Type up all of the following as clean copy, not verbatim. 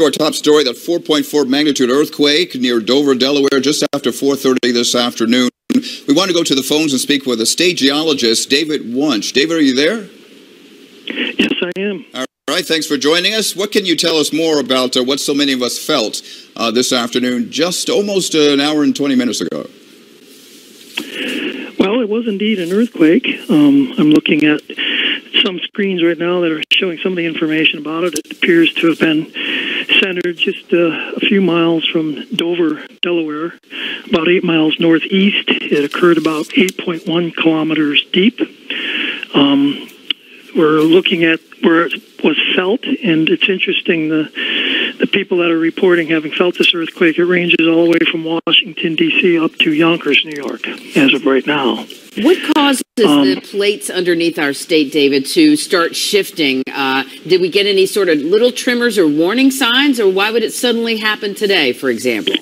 our top story, that 4.4 magnitude earthquake near Dover, Delaware, just after 4:30 this afternoon. We want to go to the phones and speak with a state geologist, David Wunsch. David, are you there? Yes, I am. All right, thanks for joining us. What can you tell us more about what so many of us felt this afternoon, just almost an hour and 20 minutes ago? Well, it was indeed an earthquake. I'm looking at some screens right now that are showing some of the information about it. It appears to have been centered just a few miles from Dover, Delaware, about 8 miles northeast. It occurred about 8.1 kilometers deep. We're looking at where it was felt, and it's interesting, the people that are reporting having felt this earthquake, it ranges all the way from Washington, D.C. up to Yonkers, New York, as of right now. What causes the plates underneath our state, David, to start shifting? Did we get any sort of little tremors or warning signs, or why would it suddenly happen today, for example?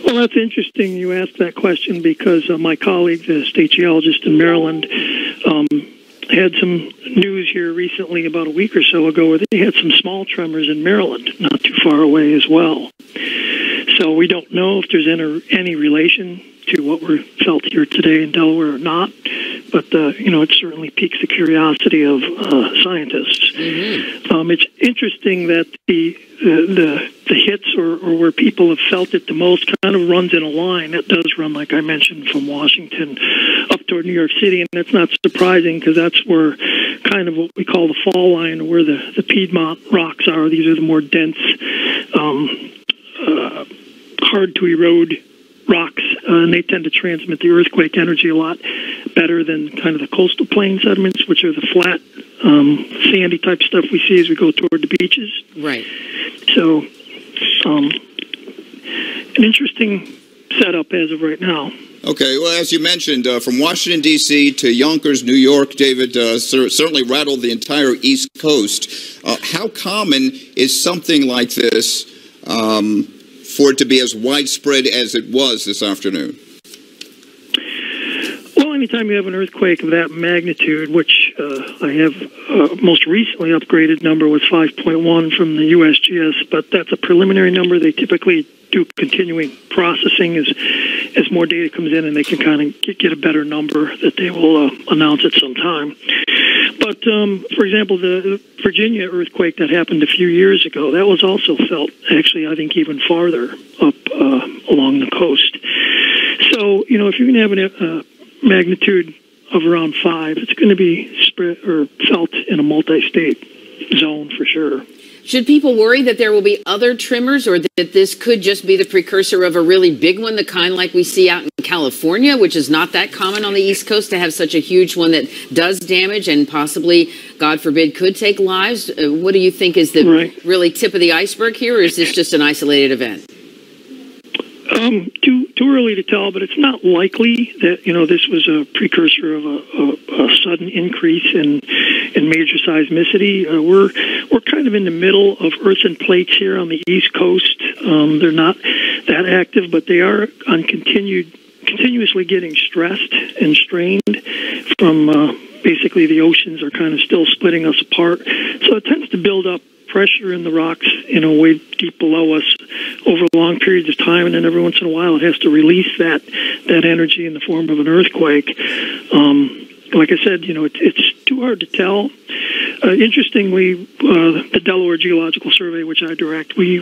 Well, that's interesting you asked that question, because my colleague, the state geologist in Maryland, had some news here recently about a week or so ago where they had some small tremors in Maryland, not too far away as well. So we don't know if there's any relation to what we felt here today in Delaware or not, but it certainly piques the curiosity of scientists. Mm-hmm. It's interesting that the hits or where people have felt it the most kind of runs in a line. It does run, like I mentioned, from Washington up toward New York City, and that's not surprising because that's where kind of what we call the fall line, where the Piedmont rocks are. These are the more dense, hard to erode rocks, and they tend to transmit the earthquake energy a lot better than kind of the coastal plain sediments, which are the flat, sandy type stuff we see as we go toward the beaches. Right. So, an interesting setup as of right now. Okay, well, as you mentioned, from Washington, D.C. to Yonkers, New York, David, certainly rattled the entire East Coast. How common is something like this for it to be as widespread as it was this afternoon? Well, anytime you have an earthquake of that magnitude, which I have most recently upgraded number was 5.1 from the USGS, but that's a preliminary number. They typically do continuing processing as more data comes in, and they can kind of get a better number that they will announce at some time. But, for example, the Virginia earthquake that happened a few years ago, that was also felt, actually, I think, even farther up along the coast. So, if you're going to have a magnitude of around 5, it's going to be spread or felt in a multi-state zone for sure. Should people worry that there will be other tremors, or that this could just be the precursor of a really big one, the kind like we see out in California, which is not that common on the East Coast to have such a huge one that does damage and possibly, God forbid, could take lives? What do you think is the really tip of the iceberg here, or is this just an isolated event? Too early to tell, but it's not likely that this was a precursor of a sudden increase in major seismicity. We're kind of in the middle of earthen plates here on the East Coast. They're not that active, but they are on continuously getting stressed and strained from basically the oceans are kind of still splitting us apart. So it tends to build up pressure in the rocks, way deep below us over long periods of time, and then every once in a while it has to release that energy in the form of an earthquake. Like I said, it's too hard to tell. Interestingly, the Delaware Geological Survey, which I direct, we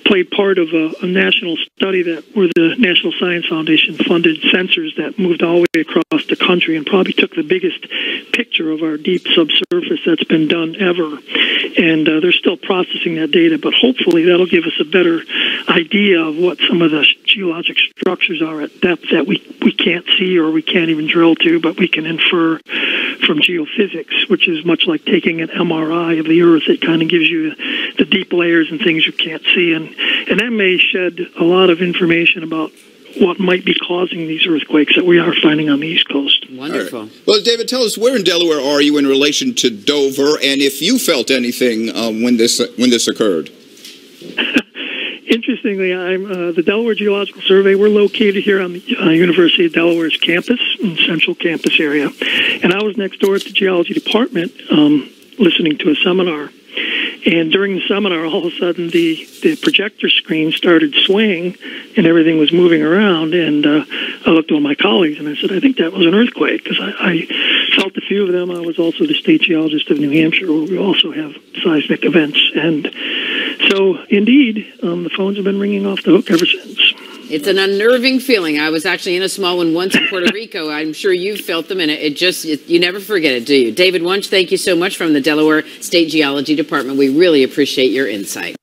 played part of a national study where the National Science Foundation funded sensors that moved all the way across the country and probably took the biggest picture of our deep subsurface that's been done ever. And they're still processing that data, but hopefully that'll give us a better idea of what some of the geologic structures are at depth that we can't see or we can't even drill to, but we can infer from geophysics, which is much like taking an MRI of the Earth. It kind of gives you the deep layers and things you can't see, and that may shed a lot of information about what might be causing these earthquakes that we are finding on the East Coast. Wonderful. Right. Well, David, tell us, where in Delaware are you in relation to Dover, and if you felt anything when this occurred? Interestingly, I'm the Delaware Geological Survey. We're located here on the University of Delaware's campus, in the central campus area. And I was next door at the geology department listening to a seminar. And during the seminar, all of a sudden, the projector screen started swaying, and everything was moving around. And I looked at all my colleagues, and I said, I think that was an earthquake, because I felt a few of them. I was also the state geologist of New Hampshire, where we also have seismic events. And so, indeed, the phones have been ringing off the hook ever since. It's an unnerving feeling. I was actually in a small one once in Puerto Rico. I'm sure you've felt them, and you never forget it, do you? David Wunsch, thank you so much from the Delaware State Geology Department. We really appreciate your insight.